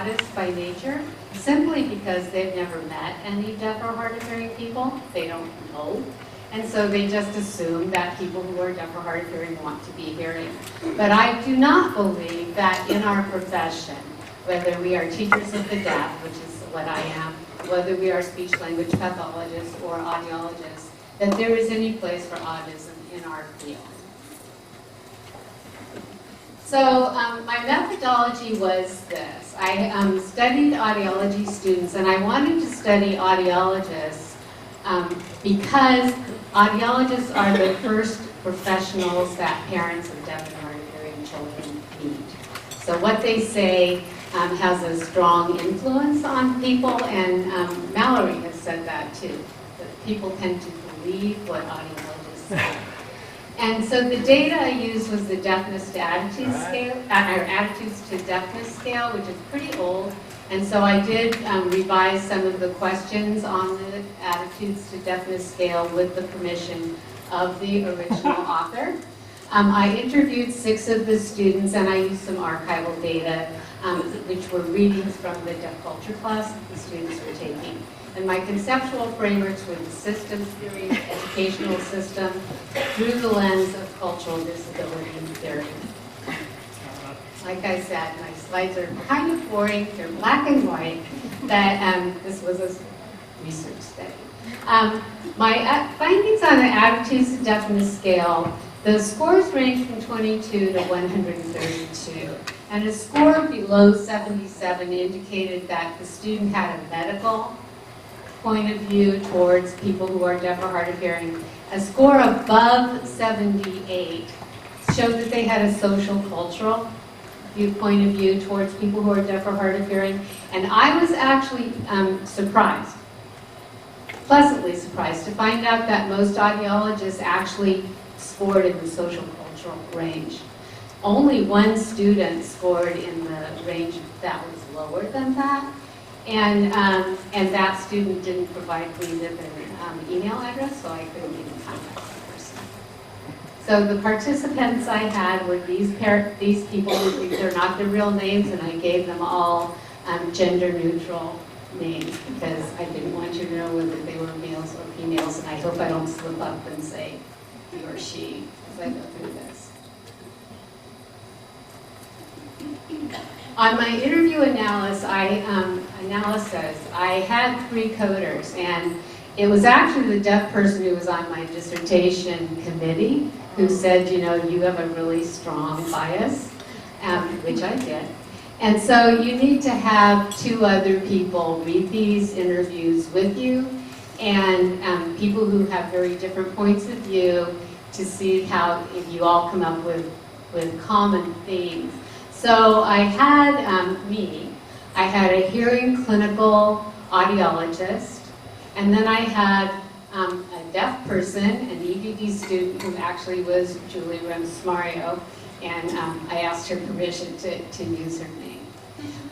autists by nature, simply because they've never met any deaf or hard of hearing people. They don't know. And so they just assume that people who are deaf or hard of hearing want to be hearing. But I do not believe that in our profession, whether we are teachers of the deaf, which is what I am, whether we are speech language pathologists or audiologists, that there is any place for autism in our field. So my methodology was this. I studied audiology students, and I wanted to study audiologists because audiologists are the first professionals that parents of deaf and hard of hearing children meet. So what they say has a strong influence on people, and Mallory has said that too, that people tend to believe what audiologists say. And so the data I used was the deafness to attitude scale, or attitudes to deafness scale, which is pretty old. And so I did revise some of the questions on the attitudes to deafness scale with the permission of the original author. I interviewed 6 of the students, and I used some archival data, which were readings from the deaf culture class that the students were taking. And my conceptual frameworks were the systems theory, educational system, through the lens of cultural disability theory. Like I said, my slides are kind of boring. They're black and white. That this was a research study. My findings on the attitudes to deafness scale, the scores range from 22 to 132. And a score below 77 indicated that the student had a medical point of view towards people who are deaf or hard of hearing. A score above 78 showed that they had a social cultural point of view towards people who are deaf or hard of hearing. And I was actually surprised, pleasantly surprised, to find out that most audiologists actually scored in the social cultural range. Only one student scored in the range that was lower than that. And that student didn't provide me with an email address, so I couldn't even contact the person. So the participants I had were these people who they're not their real names, and I gave them all gender-neutral names because I didn't want you to know whether they were males or females, and I hope I don't slip up and say he or she as I go through this. On my interview analysis, I had 3 coders, and it was actually the deaf person who was on my dissertation committee who said, you know, you have a really strong bias, which I did. And so you need to have 2 other people read these interviews with you, and people who have very different points of view to see how if you all come up with common themes. So I had I had a hearing clinical audiologist, and then I had a deaf person, an EDD student who actually was Julie Rems-Mario, and I asked her permission to use her name.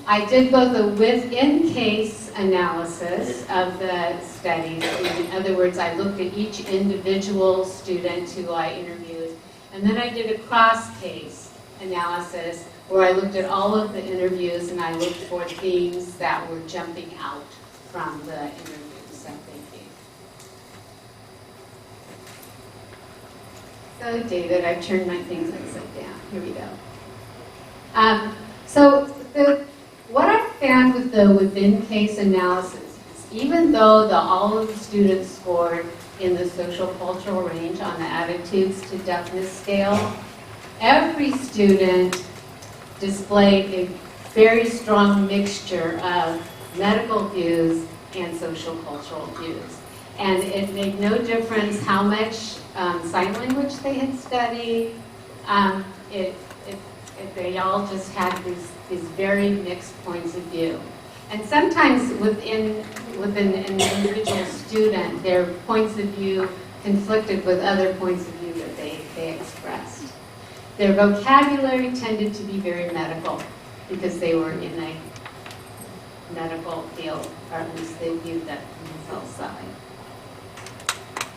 I did both a within-case analysis of the studies. In other words, I looked at each individual student who I interviewed, and then I did a cross-case analysis where I looked at all of the interviews and I looked for themes that were jumping out from the interviews that they gave. So David, I've turned my things upside down. Here we go. What I found with the within-case analysis is even though all of the students scored in the social cultural range on the attitudes to deafness scale, every student displayed a very strong mixture of medical views and social cultural views. And it made no difference how much sign language they had studied. They all just had these very mixed points of view. And sometimes within an individual student, their points of view conflicted with other points of view that they expressed. Their vocabulary tended to be very medical because they were in a medical field, or at least they viewed that from the health side.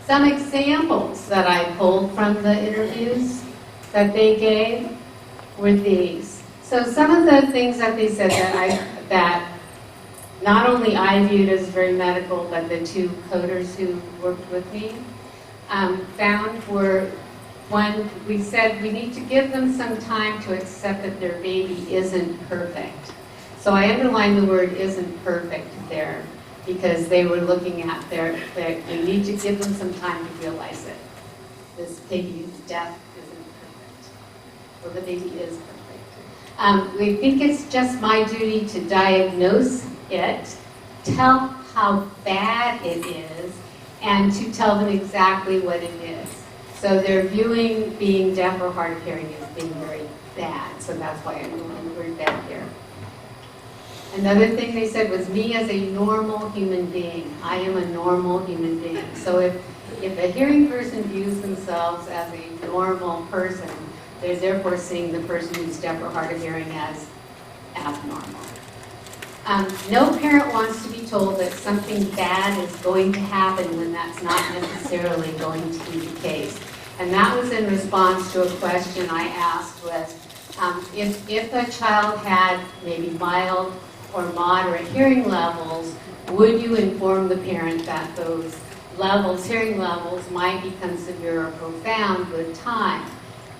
Some examples that I pulled from the interviews that they gave were these. So some of the things that they said that not only I viewed as very medical, but the two coders who worked with me found were, one, we said we need to give them some time to accept that their baby isn't perfect. So I underlined the word "isn't perfect" there because they were looking at that we need to give them some time to realize it. This baby's death isn't perfect. Well, the baby is perfect. We think it's just my duty to diagnose it, tell how bad it is, and to tell them exactly what it is. So they're viewing being deaf or hard of hearing as being very bad. So that's why I'm going the word bad here. Another thing they said was me as a normal human being. I am a normal human being. So if a hearing person views themselves as a normal person, they're therefore seeing the person who's deaf or hard of hearing as abnormal. No parent wants to be told that something bad is going to happen when that's not necessarily going to be the case. And that was in response to a question I asked was, if a child had maybe mild or moderate hearing levels, would you inform the parent that those levels, hearing levels, might become severe or profound with time?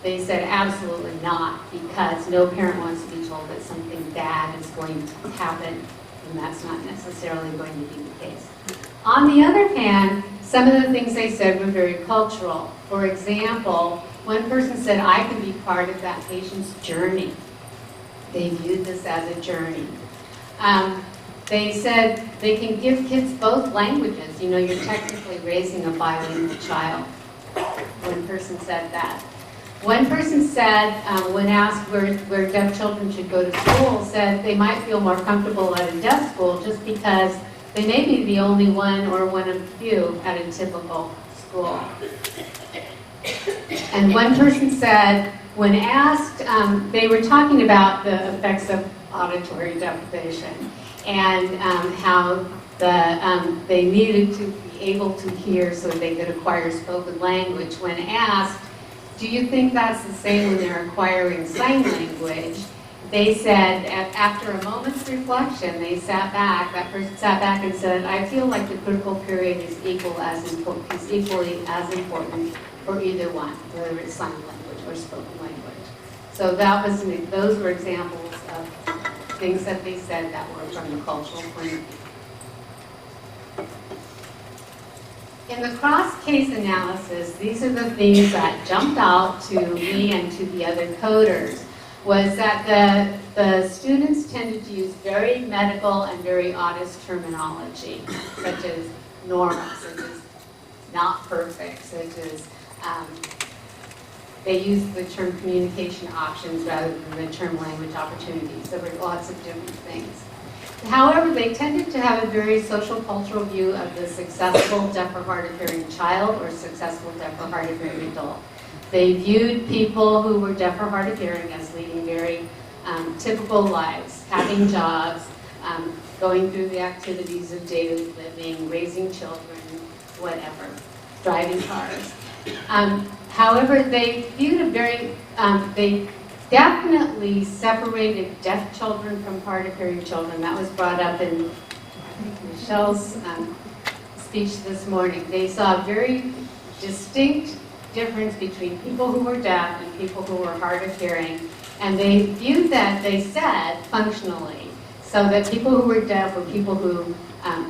They said absolutely not, because no parent wants to be told that something bad is going to happen, and that's not necessarily going to be the case. On the other hand, some of the things they said were very cultural. For example, one person said, I can be part of that patient's journey. They viewed this as a journey. They said they can give kids both languages. You know, you're technically raising a bilingual child. One person said that. One person said, when asked where deaf children should go to school, said they might feel more comfortable at a deaf school just because they may be the only one or one of few at a typical school. And one person said, when asked, they were talking about the effects of auditory deprivation and how they needed to be able to hear so they could acquire spoken language. When asked, do you think that's the same when they're acquiring sign language? They said, after a moment's reflection, they sat back, that person sat back and said, I feel like the critical period is equally as important for either one, whether it's sign language or spoken language. So those were examples of things that they said that were from the cultural point of view. In the cross-case analysis, these are the things that jumped out to me and to the other coders, was that the students tended to use very medical and very honest terminology, such as normal, such as not perfect, such as they used the term communication options rather than the term language opportunities. There were lots of different things. However, they tended to have a very social cultural view of the successful deaf or hard of hearing child or successful deaf or hard of hearing adult. They viewed people who were deaf or hard of hearing as leading very typical lives, having jobs, going through the activities of daily living, raising children, whatever, driving cars. However, they viewed they definitely separated deaf children from hard of hearing children. That was brought up in Michelle's speech this morning. They saw a very distinct difference between people who were deaf and people who were hard of hearing, and they viewed that, they said, functionally, so that people who were deaf were people who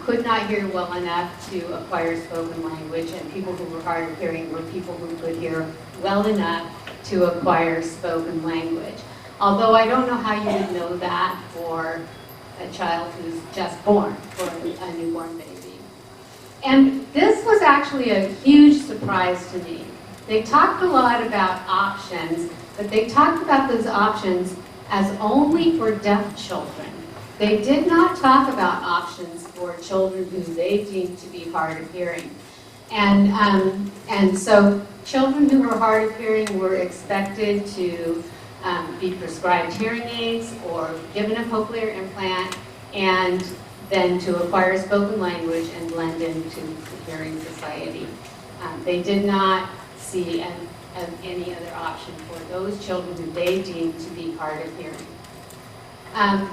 could not hear well enough to acquire spoken language, and people who were hard of hearing were people who could hear well enough to acquire spoken language. Although I don't know how you would know that for a child who's just born, for a newborn baby. And this was actually a huge surprise to me. They talked a lot about options, but they talked about those options as only for deaf children. They did not talk about options for children who they deemed to be hard of hearing. And so children who were hard of hearing were expected to be prescribed hearing aids or given a cochlear implant, and then to acquire spoken language and blend into the hearing society. They did not see any other option for those children who they deemed to be hard of hearing. Um,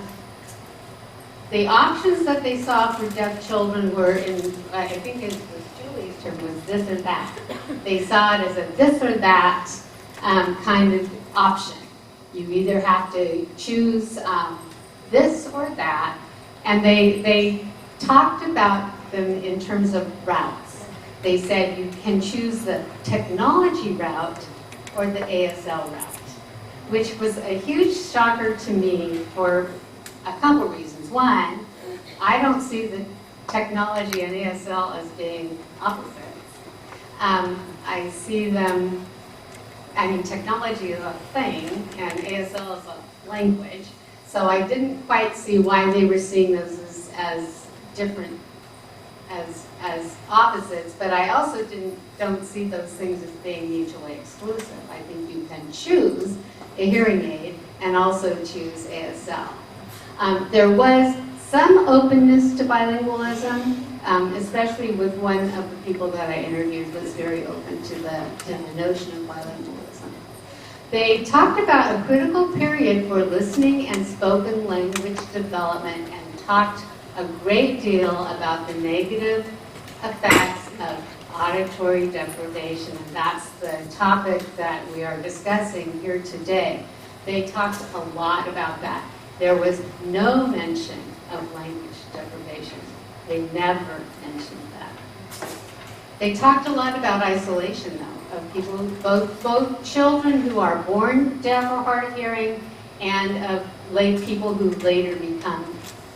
the options that they saw for deaf children were in, I think it was Julie's term, was this or that. They saw it as a this or that kind of option. You either have to choose this or that, and they talked about them in terms of routes. They said you can choose the technology route or the ASL route, which was a huge shocker to me for a couple reasons. One, I don't see the technology and ASL as being opposites. I see them, I mean, technology is a thing and ASL is a language, so I didn't quite see why they were seeing those as different, as opposites, but I also don't see those things as being mutually exclusive. I think you can choose a hearing aid and also choose ASL. There was some openness to bilingualism, especially with one of the people that I interviewed was very open to the notion of bilingualism. They talked about a critical period for listening and spoken language development and talked a great deal about the negative effects of auditory deprivation, and that's the topic that we are discussing here today. They talked a lot about that. There was no mention of language deprivation. They never mentioned that. They talked a lot about isolation, though, of people, both children who are born deaf or hard of hearing and of people who later become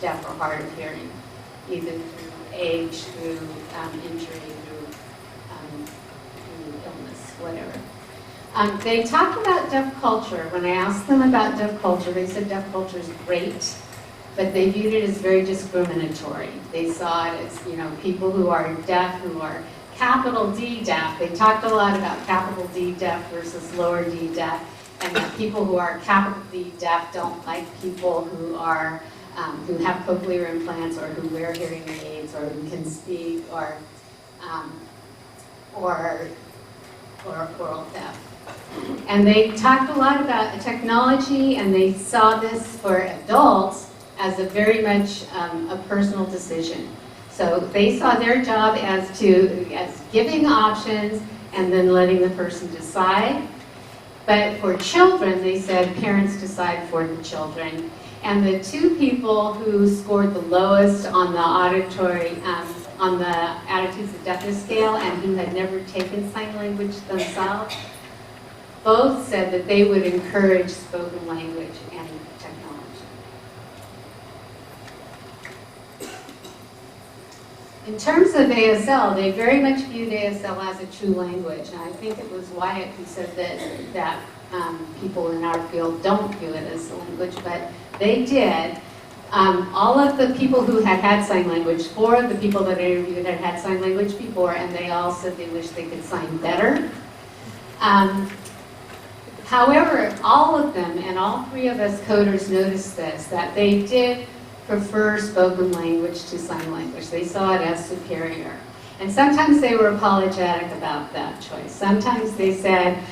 deaf or hard of hearing, either through age, through injury, through illness, whatever. They talked about deaf culture. When I asked them about deaf culture, they said deaf culture is great, but they viewed it as very discriminatory. They saw it as, people who are deaf, who are capital D deaf. They talked a lot about capital D deaf versus lower D deaf, and that people who are capital D deaf don't like people who are who have cochlear implants or who wear hearing aids or who can speak or oral deaf. And they talked a lot about technology, and they saw this for adults as a very much a personal decision. So they saw their job as giving options and then letting the person decide. But for children, they said parents decide for the children. And the two people who scored the lowest on the auditory, on the Attitudes of Deafness scale, and who had never taken sign language themselves, both said that they would encourage spoken language and technology. In terms of ASL, they very much viewed ASL as a true language, and I think it was Wyatt who said that people in our field don't view it as a language, but they did. All of the people who had sign language, 4 of the people that I interviewed had sign language before, and they all said they wish they could sign better. However, all of them, and all 3 of us coders noticed this, that they did prefer spoken language to sign language. They saw it as superior. And sometimes they were apologetic about that choice. Sometimes they said,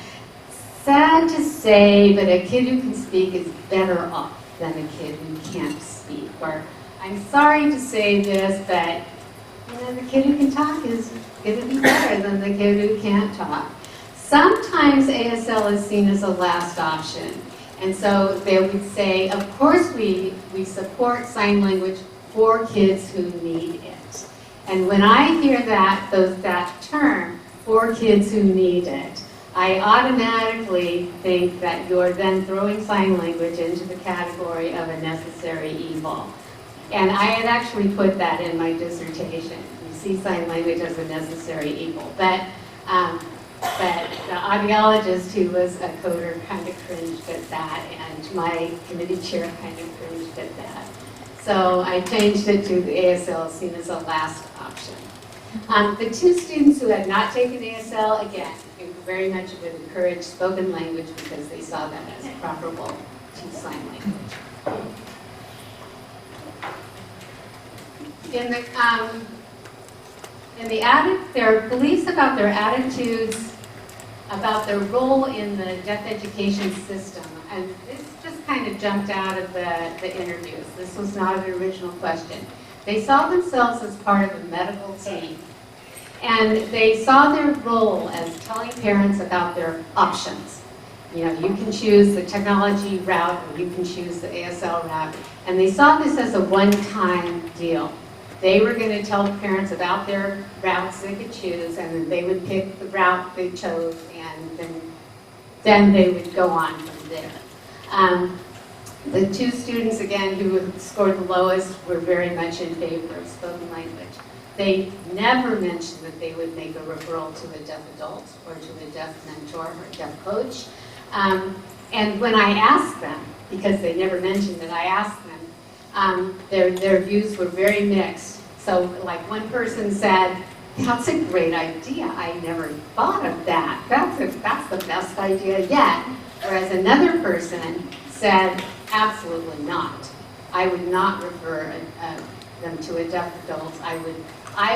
sad to say, but a kid who can speak is better off than a kid who can't speak. Or, I'm sorry to say this, but the kid who can talk is going to be better than the kid who can't talk. Sometimes ASL is seen as a last option. And so they would say, of course we support sign language for kids who need it. And when I hear that term, for kids who need it, I automatically think that you're then throwing sign language into the category of a necessary evil. And I had actually put that in my dissertation. You see sign language as a necessary evil. But the audiologist who was a coder kind of cringed at that, and my committee chair kind of cringed at that. So I changed it to the ASL seen as a last option. The 2 students who had not taken ASL, again, very much would encourage spoken language because they saw that as preferable to sign language. Their beliefs about their attitudes, about their role in the deaf education system, and this just kind of jumped out of the interviews. This was not an original question. They saw themselves as part of a medical team. And they saw their role as telling parents about their options. You know, you can choose the technology route or you can choose the ASL route. And they saw this as a one-time deal. They were going to tell the parents about their routes they could choose, and then they would pick the route they chose, and then they would go on from there. The two students, again, who scored the lowest were very much in favor of spoken language. They never mentioned that they would make a referral to a deaf adult or to a deaf mentor or a deaf coach. And when I asked them, because they never mentioned it, I asked them, their views were very mixed. So like one person said, that's a great idea. I never thought of that. That's the best idea yet. Whereas another person said, absolutely not. I would not refer them to a deaf adult. I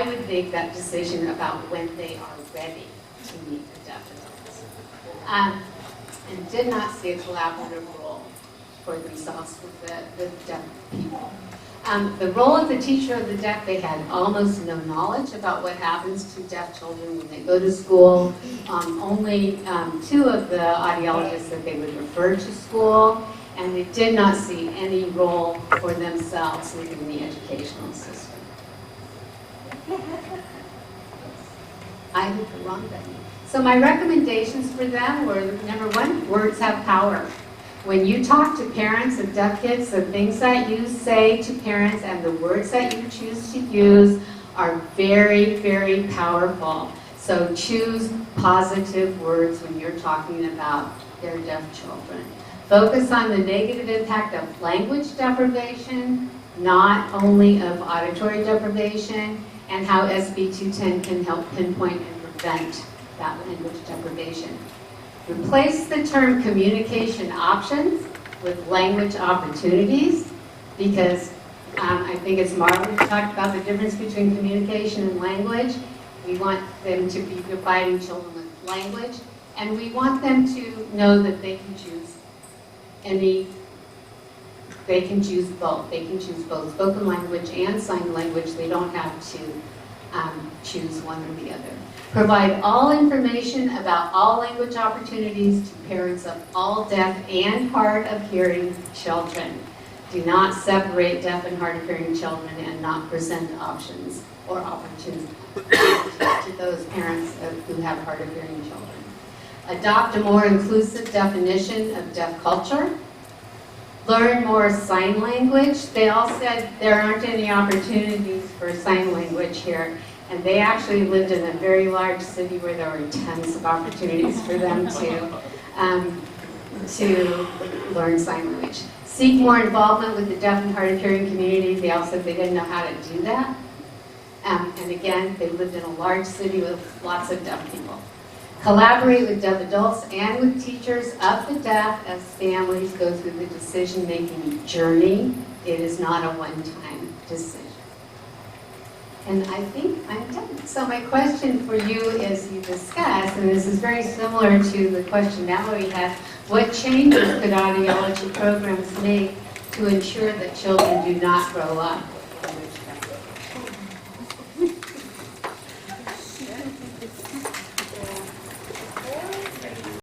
would make that decision about when they are ready to meet a deaf adult. And did not see a collaborative role for themselves with the deaf people. The role of the teacher of the deaf, they had almost no knowledge about what happens to deaf children when they go to school. Only two of the audiologists that they would refer to school, and they did not see any role for themselves within the educational system. I hit the wrong button. So my recommendations for them were, number one, words have power. When you talk to parents of deaf kids, the things that you say to parents and the words that you choose to use are very, very powerful. So choose positive words when you're talking about their deaf children. Focus on the negative impact of language deprivation, not only of auditory deprivation, and how SB 210 can help pinpoint and prevent that language deprivation. Replace the term communication options with language opportunities, because I think as Marlon talked about the difference between communication and language. We want them to be providing children with language, and we want them to know that they can choose they can choose both. They can choose both spoken language and sign language. They don't have to choose one or the other. Provide all information about all language opportunities to parents of all deaf and hard of hearing children. Do not separate deaf and hard of hearing children and not present options or opportunities to those parents who have hard of hearing children. Adopt a more inclusive definition of deaf culture. Learn more sign language. They all said there aren't any opportunities for sign language here. And they actually lived in a very large city where there were tons of opportunities for them to learn sign language. Seek more involvement with the deaf and hard of hearing community. They all said they didn't know how to do that. And again, they lived in a large city with lots of deaf people. Collaborate with deaf adults and with teachers of the deaf as families go through the decision-making journey. It is not a one-time decision. And I think I'm done. So my question for you is, you discussed, and this is very similar to the question Mallory had, what changes could audiology programs make to ensure that children do not grow up